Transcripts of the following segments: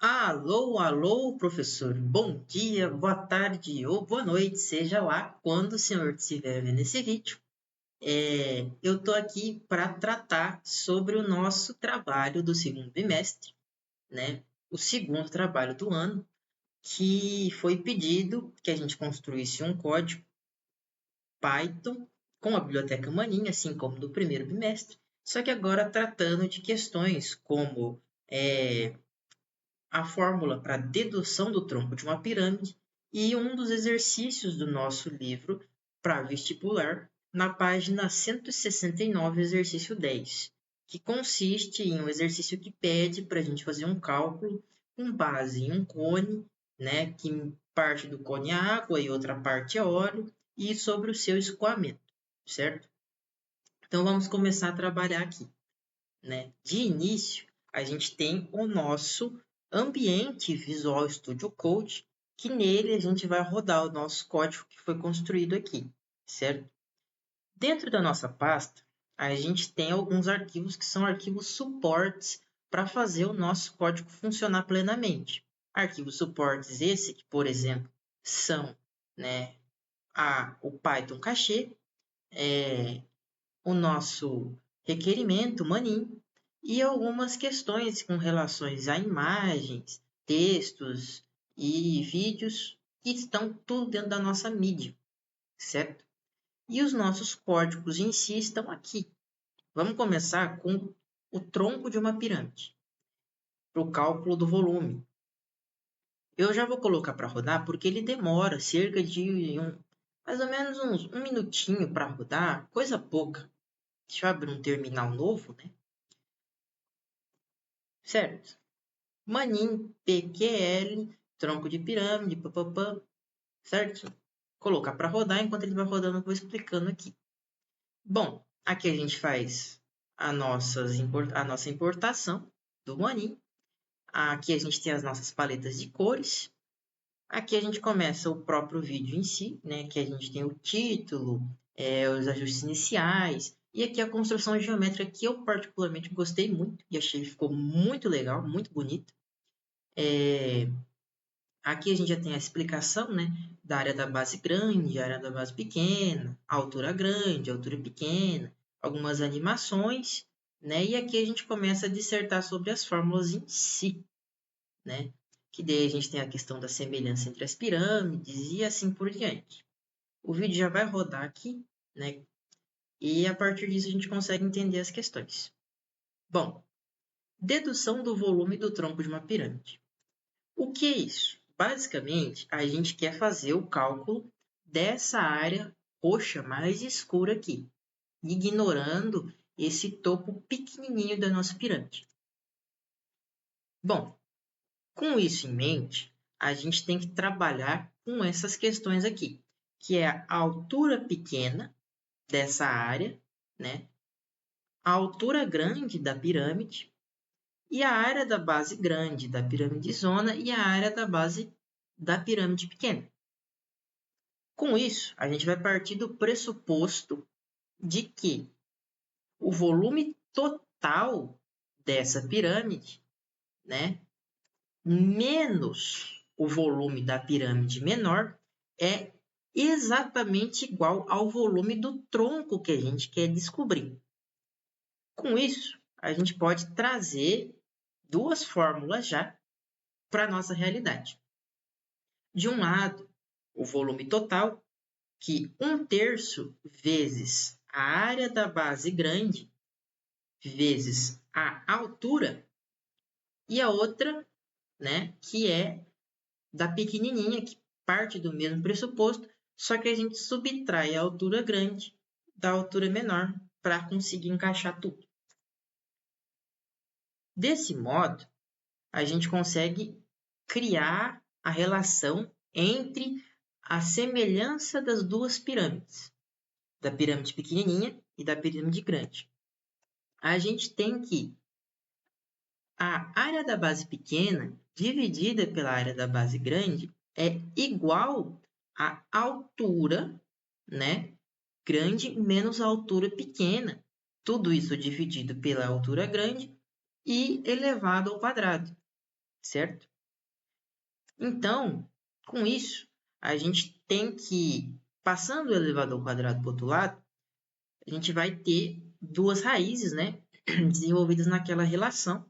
Alô, alô, professor. Bom dia, boa tarde ou boa noite, seja lá quando o senhor estiver vendo esse vídeo. Eu estou aqui para tratar sobre o nosso trabalho do segundo bimestre, né? O segundo trabalho do ano, que foi pedido que a gente construísse um código Python com a biblioteca Manin, assim como no primeiro bimestre, só que agora tratando de questões como a fórmula para dedução do tronco de uma pirâmide e um dos exercícios do nosso livro para vestibular, na página 169, exercício 10, que consiste em um exercício que pede para a gente fazer um cálculo com base em um cone, né, que parte do cone é água e outra parte é óleo, e sobre o seu escoamento, certo? Então vamos começar a trabalhar aqui, né? De início, a gente tem o nosso ambiente Visual Studio Code, que nele a gente vai rodar o nosso código que foi construído aqui, certo? Dentro da nossa pasta, a gente tem alguns arquivos que são arquivos suportes para fazer o nosso código funcionar plenamente. Arquivos suportes esse que, por exemplo, são, né, o Python Cache, o nosso requerimento Manin e algumas questões com relações a imagens, textos e vídeos que estão tudo dentro da nossa mídia, certo? E os nossos códigos em si estão aqui. Vamos começar com o tronco de uma pirâmide, para o cálculo do volume. Eu já vou colocar para rodar porque ele demora cerca de mais ou menos um minutinho para rodar, coisa pouca. Deixa eu abrir um terminal novo, né? Certo? Manin, PQL, tronco de pirâmide, papapá, certo? Colocar para rodar, enquanto ele vai rodando eu vou explicando aqui. Bom, aqui a gente faz a nossa importação do Manin. Aqui a gente tem as nossas paletas de cores. Aqui a gente começa o próprio vídeo em si, né? Que a gente tem o título, os ajustes iniciais. E aqui a construção geométrica que eu particularmente gostei muito e achei que ficou muito legal, muito bonito. Aqui a gente já tem a explicação, né, da área da base grande, área da base pequena, altura grande, altura pequena, algumas animações, né, e aqui a gente começa a dissertar sobre as fórmulas em si, né, que daí a gente tem a questão da semelhança entre as pirâmides e assim por diante. O vídeo já vai rodar aqui, né, e a partir disso a gente consegue entender as questões. Bom, dedução do volume do tronco de uma pirâmide. O que é isso? Basicamente, a gente quer fazer o cálculo dessa área roxa mais escura aqui, ignorando esse topo pequenininho da nossa pirâmide. Bom, com isso em mente, a gente tem que trabalhar com essas questões aqui, que é a altura pequena dessa área, né? A altura grande da pirâmide e a área da base grande da pirâmide zona e a área da base da pirâmide pequena. Com isso, a gente vai partir do pressuposto de que o volume total dessa pirâmide, né, menos o volume da pirâmide menor, é exatamente igual ao volume do tronco que a gente quer descobrir. Com isso, a gente pode trazer duas fórmulas já para a nossa realidade. De um lado, o volume total, que 1/3 vezes a área da base grande vezes a altura, e a outra, né, que é da pequenininha, que parte do mesmo pressuposto, só que a gente subtrai a altura grande da altura menor para conseguir encaixar tudo. Desse modo, a gente consegue criar a relação entre a semelhança das duas pirâmides, da pirâmide pequenininha e da pirâmide grande. A gente tem que a área da base pequena dividida pela área da base grande é igual à altura, né, grande menos a altura pequena. Tudo isso dividido pela altura grande e elevado ao quadrado, certo? Então, com isso, a gente tem que, passando o elevador quadrado para o outro lado, a gente vai ter duas raízes, né, desenvolvidas naquela relação,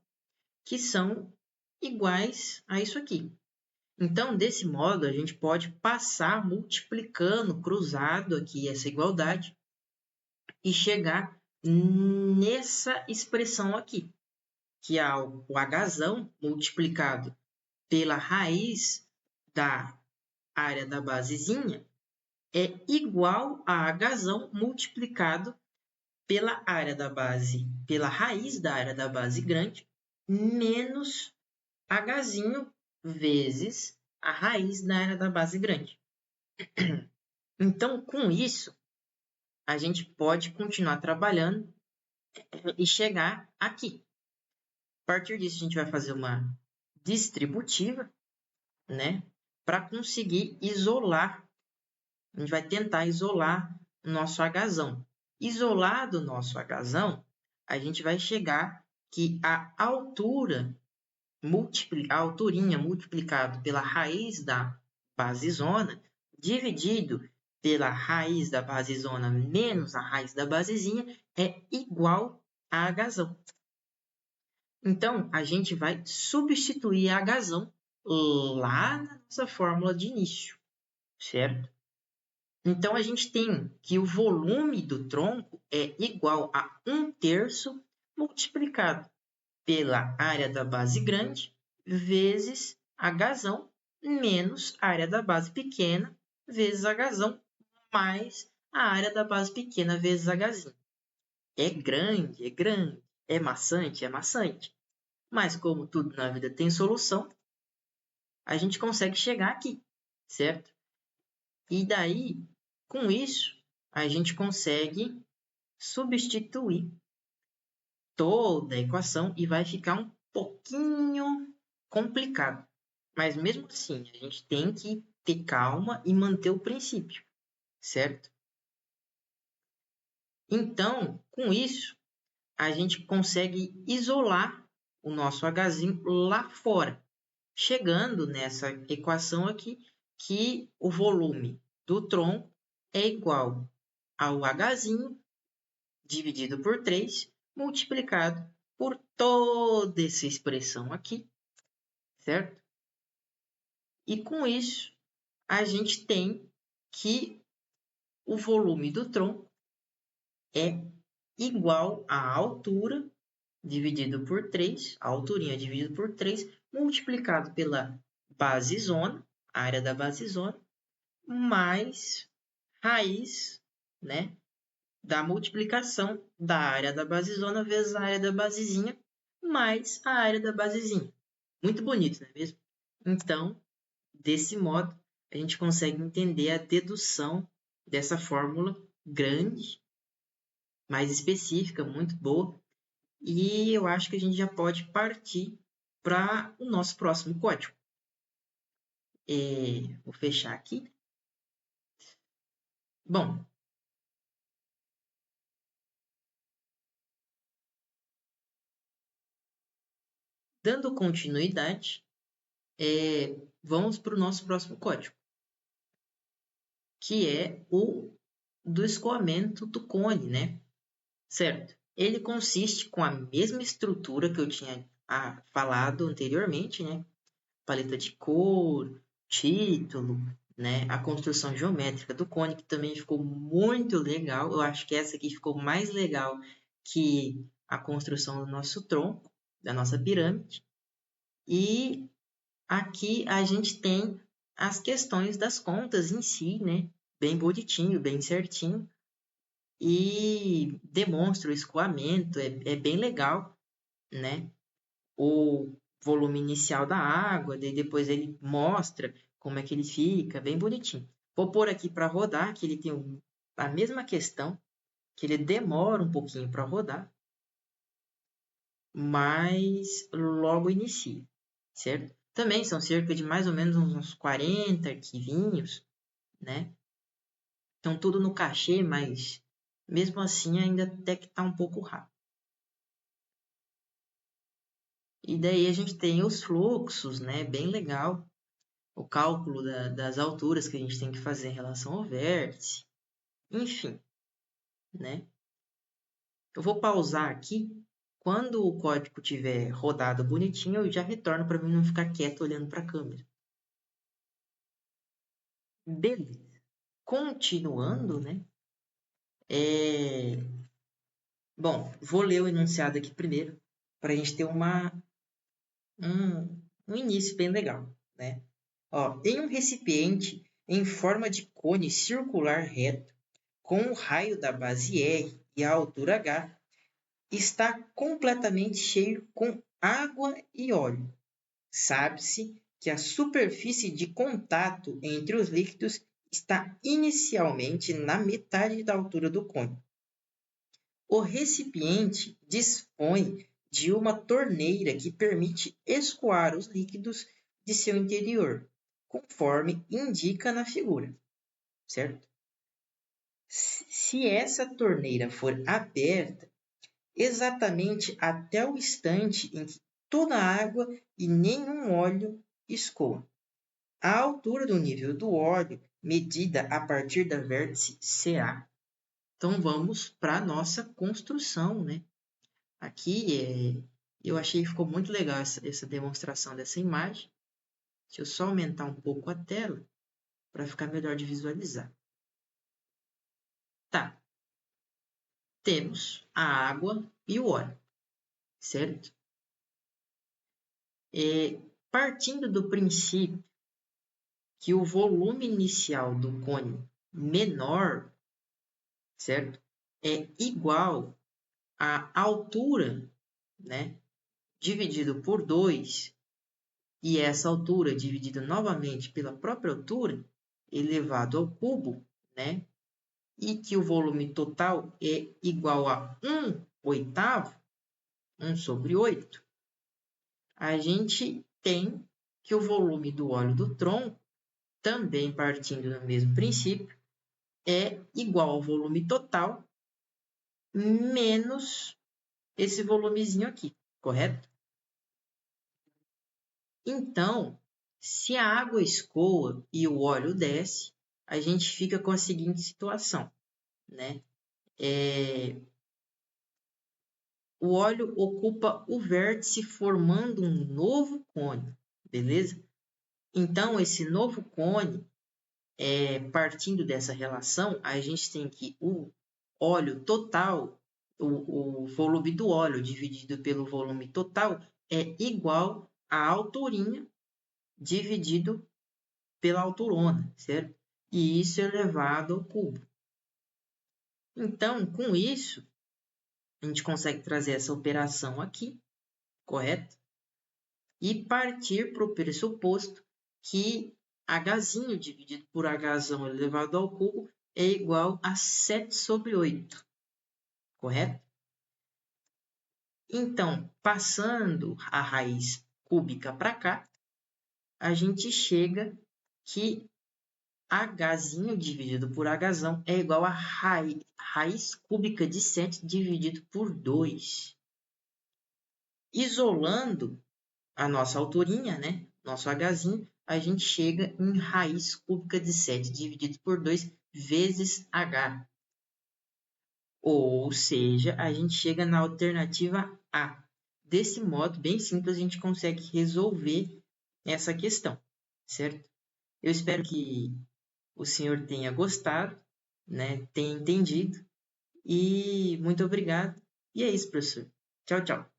que são iguais a isso aqui. Então, desse modo, a gente pode passar multiplicando, cruzado aqui essa igualdade e chegar nessa expressão aqui, que é o Hzão multiplicado pela raiz da área da basezinha é igual a Hzão multiplicado pela área da base, pela raiz da área da base grande, menos Hzinho vezes a raiz da área da base grande. Então, com isso, a gente pode continuar trabalhando e chegar aqui. A partir disso, a gente vai fazer uma distributiva, né? Para conseguir isolar. A gente vai tentar isolar o nosso Hzão. Isolado o nosso Hzão, a gente vai chegar que a altura, a alturinha multiplicado pela raiz da basezona, dividido pela raiz da basezona menos a raiz da basezinha, é igual a Hzão. Então, a gente vai substituir a Hzão lá na nossa fórmula de início, certo? Então, a gente tem que o volume do tronco é igual a 1/3 multiplicado pela área da base grande vezes Hzão menos a área da base pequena vezes Hzão mais a área da base pequena vezes Hzinho. É grande, é maçante, mas como tudo na vida tem solução, a gente consegue chegar aqui, certo? E daí, com isso, a gente consegue substituir toda a equação e vai ficar um pouquinho complicado. Mas mesmo assim, a gente tem que ter calma e manter o princípio, certo? Então, com isso, a gente consegue isolar o nosso Hzinho lá fora, chegando nessa equação aqui, que o volume do tronco é igual ao Hzinho dividido por 3, multiplicado por toda essa expressão aqui, certo? E com isso, a gente tem que o volume do tronco é igual à altura dividido por 3, a alturinha dividido por 3, multiplicado pela basezona, a área da basezona, mais raiz, né, da multiplicação da área da basezona vezes a área da basezinha, mais a área da basezinha. Muito bonito, não é mesmo? Então, desse modo, a gente consegue entender a dedução dessa fórmula grande, mais específica, muito boa. E eu acho que a gente já pode partir para o nosso próximo código. Vou fechar aqui. Bom, dando continuidade, vamos para o nosso próximo código, que é o do escoamento do cone, né? Certo? Ele consiste com a mesma estrutura que eu tinha falado anteriormente, né? Paleta de cor, título, né? A construção geométrica do cone, que também ficou muito legal. Eu acho que essa aqui ficou mais legal que a construção do nosso tronco, da nossa pirâmide. E aqui a gente tem as questões das contas em si, né? Bem bonitinho, bem certinho. E demonstra o escoamento, é bem legal, né? O volume inicial da água, daí depois ele mostra como é que ele fica, bem bonitinho. Vou pôr aqui para rodar, que ele tem a mesma questão, que ele demora um pouquinho para rodar, mas logo inicia, certo? Também são cerca de mais ou menos uns 40 arquivinhos, né? Estão tudo no cachê, mas mesmo assim ainda até que está um pouco rápido. E daí a gente tem os fluxos, né? Bem legal. o cálculo das alturas que a gente tem que fazer em relação ao vértice, enfim, né? Eu vou pausar aqui. Quando o código tiver rodado bonitinho, eu já retorno para mim não ficar quieto olhando para a câmera. Beleza. Continuando, né? Bom, vou ler o enunciado aqui primeiro, para a gente ter um início bem legal, né? Ó, em um recipiente em forma de cone circular reto, com o raio da base R e a altura H, está completamente cheio com água e óleo. Sabe-se que a superfície de contato entre os líquidos está inicialmente na metade da altura do cone. O recipiente dispõe de uma torneira que permite escoar os líquidos de seu interior, conforme indica na figura, certo? Se essa torneira for aberta, exatamente até o instante em que toda a água e nenhum óleo escoa. A altura do nível do óleo, medida a partir da vértice CA. Então, vamos para a nossa construção, né? Aqui, eu achei que ficou muito legal essa demonstração dessa imagem. Deixa eu só aumentar um pouco a tela para ficar melhor de visualizar. Tá. Temos a água e o óleo, certo? Partindo do princípio que o volume inicial do cone menor, certo? É igual à altura, né? Dividido por 2, e essa altura dividida novamente pela própria altura, elevado ao cubo, né? E que o volume total é igual a 1/8, 1/8, a gente tem que o volume do óleo do tronco, também partindo do mesmo princípio, é igual ao volume total menos esse volumezinho aqui, correto? Então, se a água escoa e o óleo desce, a gente fica com a seguinte situação, né? O óleo ocupa o vértice formando um novo cone, beleza? Então, esse novo cone, partindo dessa relação, a gente tem que o óleo total, o volume do óleo dividido pelo volume total é igual à alturinha dividido pela alturona, certo? E isso é elevado ao cubo. Então, com isso, a gente consegue trazer essa operação aqui, correto? E partir para o pressuposto que H dividido por H elevado ao cubo é igual a 7/8, correto? Então, passando a raiz cúbica para cá, a gente chega que H dividido por H é igual a raiz cúbica de 7 dividido por 2. Isolando a nossa alturinha, né? Nosso H, a gente chega em raiz cúbica de 7 dividido por 2 vezes H. Ou seja, a gente chega na alternativa A. Desse modo, bem simples, a gente consegue resolver essa questão, certo? Eu espero que o senhor tenha gostado, né? Tenha entendido. E muito obrigado. E é isso, professor. Tchau, tchau.